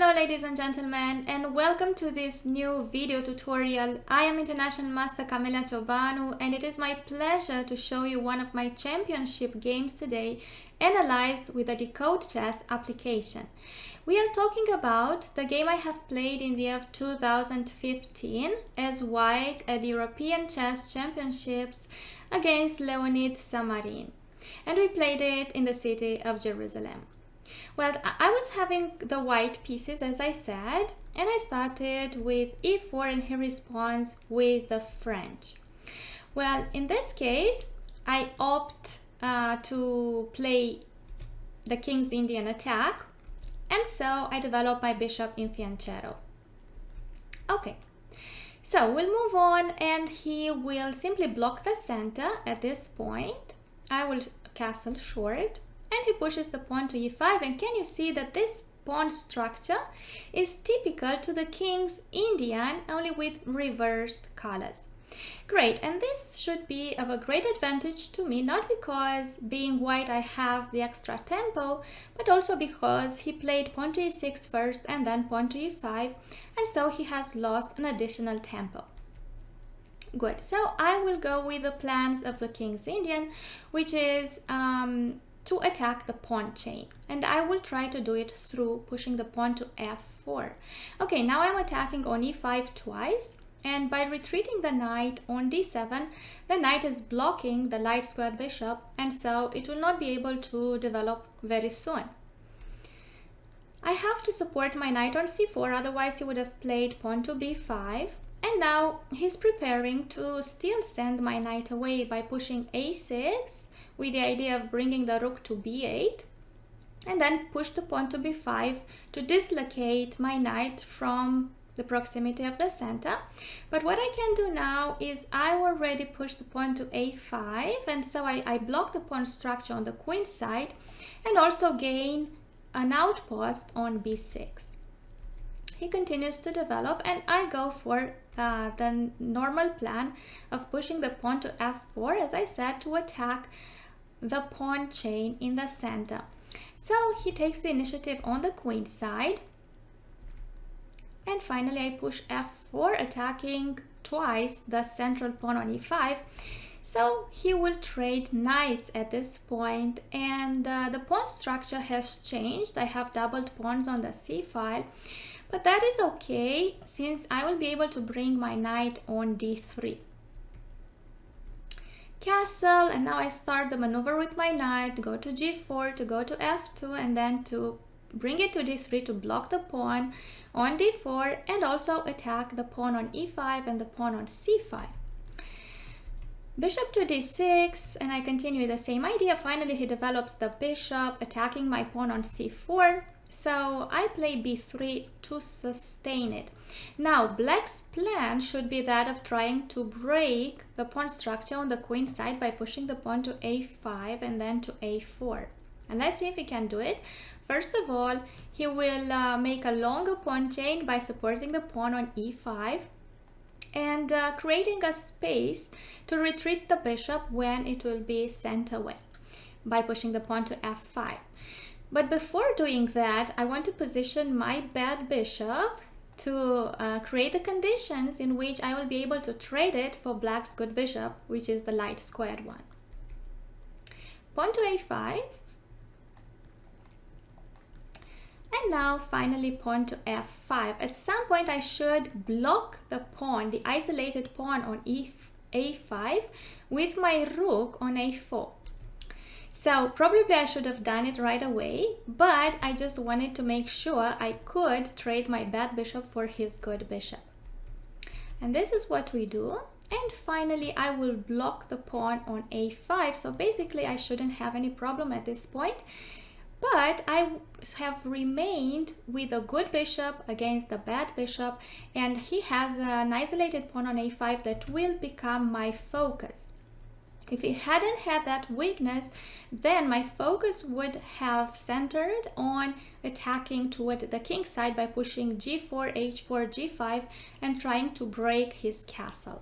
Hello ladies and gentlemen, and welcome to this new video tutorial. I am International Master Camelia Ciobanu, and it is my pleasure to show you one of my championship games today, analyzed with the DecodeChess application. We are talking about the game I have played in the year of 2015 as white at the European Chess Championships against Leonid Samarin, and we played it in the city of Jerusalem. Well, I was having the white pieces, as I said, and I started with e4 and he responds with the French. Well, in this case, I opt to play the King's Indian attack, and so I develop my bishop in fianchetto. Okay, so we'll move on, and he will simply block the center at this point. I will castle short, and he pushes the pawn to e5, and can you see that this pawn structure is typical to the King's Indian, only with reversed colors. Great, and this should be of a great advantage to me, not because being white I have the extra tempo, but also because he played pawn to e6 first and then pawn to e5, and so he has lost an additional tempo. Good, so I will go with the plans of the King's Indian, which is to attack the pawn chain, and I will try to do it through pushing the pawn to f4. Okay, now I'm attacking on e5 twice, and by retreating the knight on d7, the knight is blocking the light squared bishop, and so it will not be able to develop very soon. I have to support my knight on c4, otherwise he would have played pawn to b5, and now he's preparing to still send my knight away by pushing a6 with the idea of bringing the rook to b8, and then push the pawn to b5 to dislocate my knight from the proximity of the center. But what I can do now is I already pushed the pawn to a5, and so I block the pawn structure on the queen side and also gain an outpost on b6. He continues to develop, and I go for the normal plan of pushing the pawn to f4, as I said, to attack the pawn chain in the center. So he takes the initiative on the queen side, and finally I push f4, attacking twice the central pawn on e5. So he will trade knights at this point, and the pawn structure has changed. I have doubled pawns on the c file, but that is okay since I will be able to bring my knight on d3. Castle, and now I start the maneuver with my knight, go to g4, to go to f2, and then to bring it to d3 to block the pawn on d4, and also attack the pawn on e5 and the pawn on c5. Bishop to d6, and I continue the same idea. Finally he develops the bishop, attacking my pawn on c4. So I play b3 to sustain it. Now black's plan should be that of trying to break the pawn structure on the queen side by pushing the pawn to a5 and then to a4. And let's see if he can do it. First of all, he will make a longer pawn chain by supporting the pawn on e5 and creating a space to retreat the bishop when it will be sent away by pushing the pawn to f5. But before doing that, I want to position my bad bishop to create the conditions in which I will be able to trade it for black's good bishop, which is the light squared one. Pawn to a5. And now finally pawn to f5. At some point I should block the pawn, the isolated pawn on a5 with my rook on a4. So probably I should have done it right away, but I just wanted to make sure I could trade my bad bishop for his good bishop. And this is what we do. And finally I will block the pawn on a5. So basically I shouldn't have any problem at this point. But I have remained with a good bishop against the bad bishop, and he has an isolated pawn on a5 that will become my focus. If he hadn't had that weakness, then my focus would have centered on attacking toward the king side by pushing g4, h4, g5 and trying to break his castle.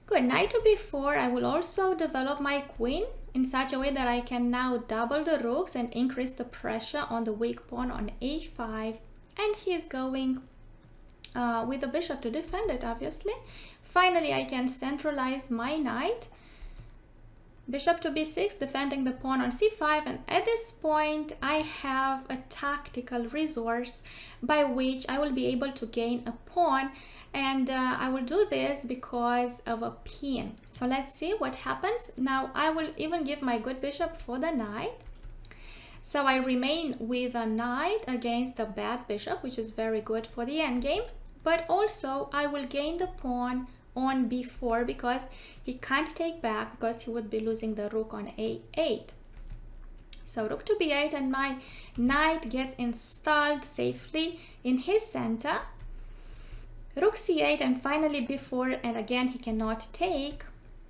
Good, knight to b4. I will also develop my queen in such a way that I can now double the rooks and increase the pressure on the weak pawn on a5 and he is going with the bishop to defend it, obviously. Finally, I can centralize my knight. Bishop to b6, defending the pawn on c5, and at this point I have a tactical resource by which I will be able to gain a pawn, and I will do this because of a pin. So let's see what happens. Now I will even give my good bishop for the knight. So I remain with a knight against the bad bishop, which is very good for the endgame, but also I will gain the pawn on b4 because he can't take back, because he would be losing the rook on a8. So rook to b8, and my knight gets installed safely in his center. Rook c8, and finally b4, and again he cannot take.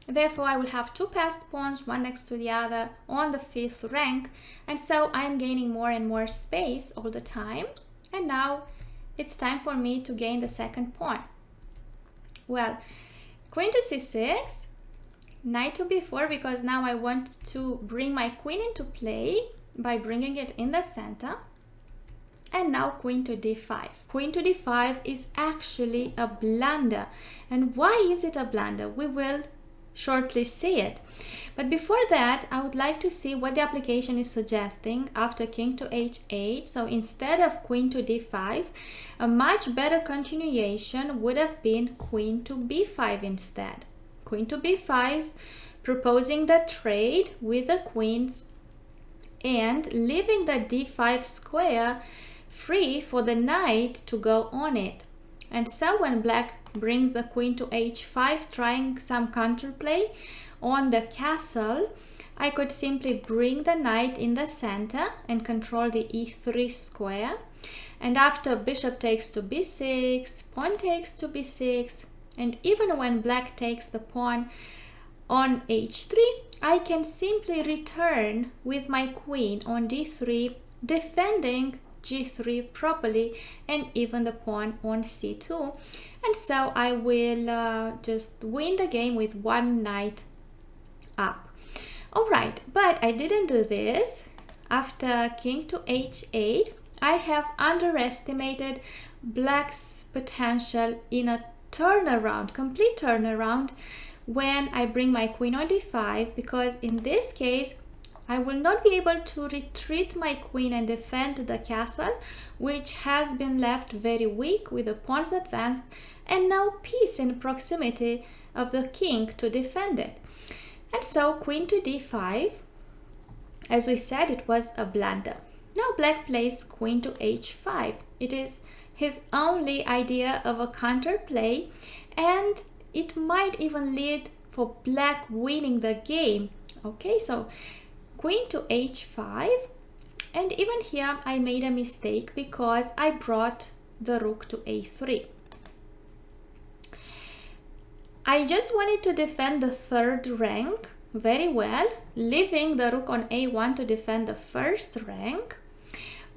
Therefore I will have two passed pawns, one next to the other, on the 5th rank, and so I'm gaining more and more space all the time. And now it's time for me to gain the second pawn. Well, queen to c6, knight to b4, because now I want to bring my queen into play by bringing it in the center. And now queen to d5. Queen to d5 is actually a blunder. And why is it a blunder? We will shortly see it. But before that, I would like to see what the application is suggesting after king to h8. So instead of queen to d5, a much better continuation would have been queen to b5 instead. Queen to b5, proposing the trade with the queens and leaving the d5 square free for the knight to go on it. And so when black brings the queen to h5, trying some counterplay on the castle, I could simply bring the knight in the center and control the e3 square. And after bishop takes to b6, pawn takes to b6, and even when black takes the pawn on h3, I can simply return with my queen on d3, defending g3 properly, and even the pawn on c2. And so I will just win the game with one knight up. Alright, but I didn't do this. After king to h8, I have underestimated black's potential in a turnaround, complete turnaround, when I bring my queen on d5, because in this case I will not be able to retreat my queen and defend the castle, which has been left very weak with the pawns advanced and no piece in proximity of the king to defend it. And so queen to d5, as we said, it was a blunder. Now black plays queen to h5. It is his only idea of a counterplay, and it might even lead for black winning the game. Okay, so queen to h5, and even here I made a mistake because I brought the rook to a3. I just wanted to defend the 3rd rank very well, leaving the rook on a1 to defend the 1st rank.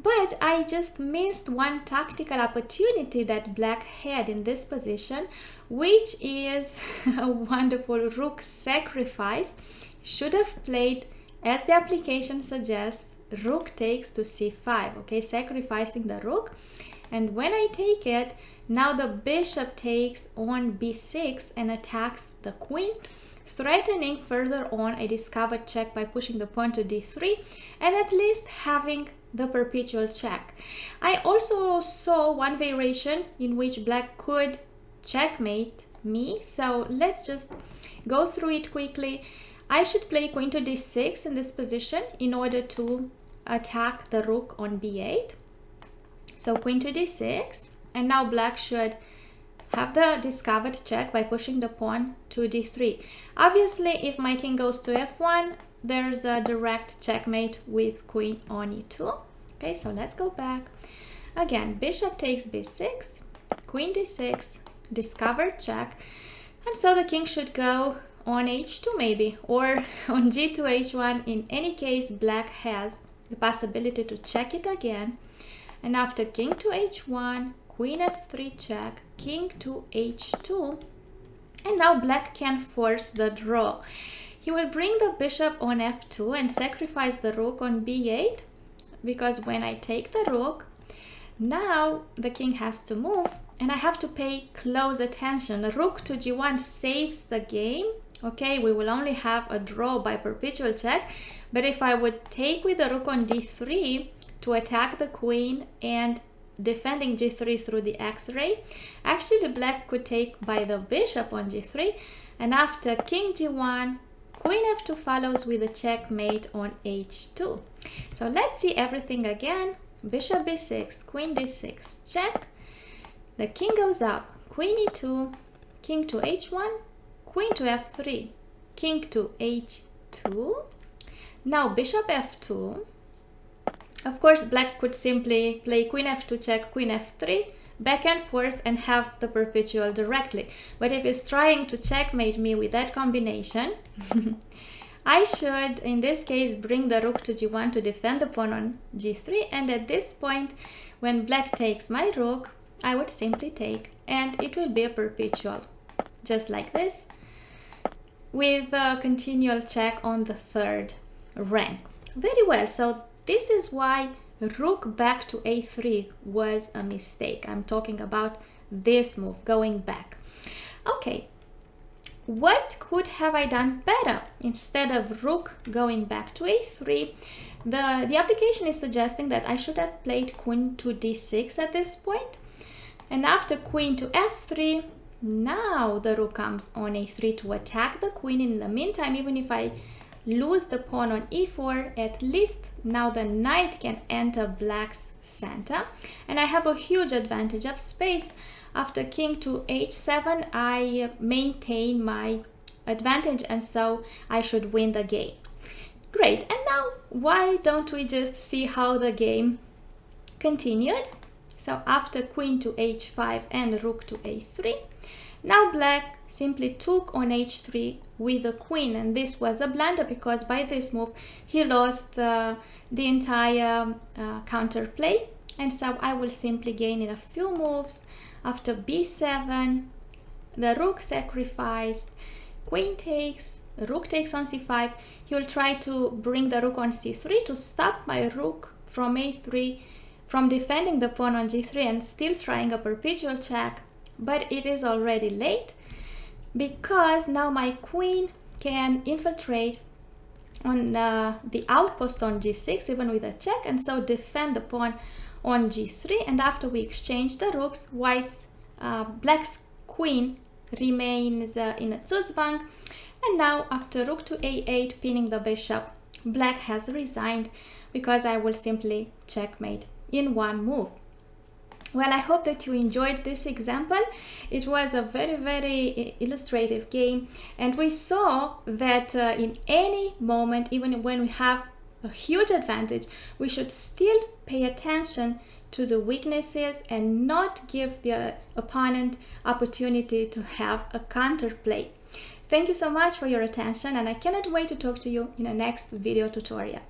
But I just missed one tactical opportunity that black had in this position, which is a wonderful rook sacrifice. Should have played, as the application suggests, rook takes to c5, okay, sacrificing the rook. And when I take it, now the bishop takes on b6 and attacks the queen, threatening further on a discovered check by pushing the pawn to d3 and at least having the perpetual check. I also saw one variation in which black could checkmate me, so let's just go through it quickly. I should play queen to d6 in this position in order to attack the rook on b8. So queen to d6, and now black should have the discovered check by pushing the pawn to d3. Obviously, if my king goes to f1, there's a direct checkmate with queen on e2. Okay, so let's go back. Again, bishop takes b6, queen d6, discovered check, and so the king should go on h2 maybe, or on g to h1. In any case, black has the possibility to check it again. And after king to h1, queen f3 check, king to h2, and now black can force the draw. He will bring the bishop on f2 and sacrifice the rook on b8, because when I take the rook, Now the king has to move, and I have to pay close attention. Rook to g1 saves the game. Okay, we will only have a draw by perpetual check, but if I would take with the rook on d3 to attack the queen and defending g3 through the x-ray, actually black could take by the bishop on g3, and after king g1, queen f2 follows with a checkmate on h2. So let's see everything again. Bishop b6, queen d6, check. The king goes up, queen e2, king to h1, queen to f3, king to h2. Now bishop f2. Of course, black could simply play queen f2 check, queen f3, back and forth, and have the perpetual directly. But if he's trying to checkmate me with that combination, I should, in this case, bring the rook to g1 to defend the pawn on g3. And at this point, when black takes my rook, I would simply take, and it will be a perpetual, just like this, with a continual check on the third rank. Very well, so this is why rook back to a3 was a mistake. I'm talking about this move, going back. Okay, what could have I done better? Instead of rook going back to a3, the application is suggesting that I should have played queen to d6 at this point. And after queen to f3, now the rook comes on a3 to attack the queen. In the meantime, even if I lose the pawn on e4, at least now the knight can enter black's center, and I have a huge advantage of space. After king to h7, I maintain my advantage, and so I should win the game. Great, and now why don't we just see how the game continued? So after queen to h5 and rook to a3, now black simply took on h3 with the queen, and this was a blunder because by this move he lost the entire counterplay, and so I will simply gain in a few moves. After b7, the rook sacrificed, queen takes, rook takes on c5. He will try to bring the rook on c3 to stop my rook from a3 from defending the pawn on g3 and still trying a perpetual check, but it is already late because now my queen can infiltrate on the outpost on g6 even with a check, and so defend the pawn on g3. And after we exchange the rooks, black's queen remains in a Zugzwang, and now after rook to a8 pinning the bishop, black has resigned because I will simply checkmate in one move. Well, I hope that you enjoyed this example. It was a very, very illustrative game, and we saw that in any moment, even when we have a huge advantage, we should still pay attention to the weaknesses and not give the opponent opportunity to have a counterplay. Thank you so much for your attention, and I cannot wait to talk to you in the next video tutorial.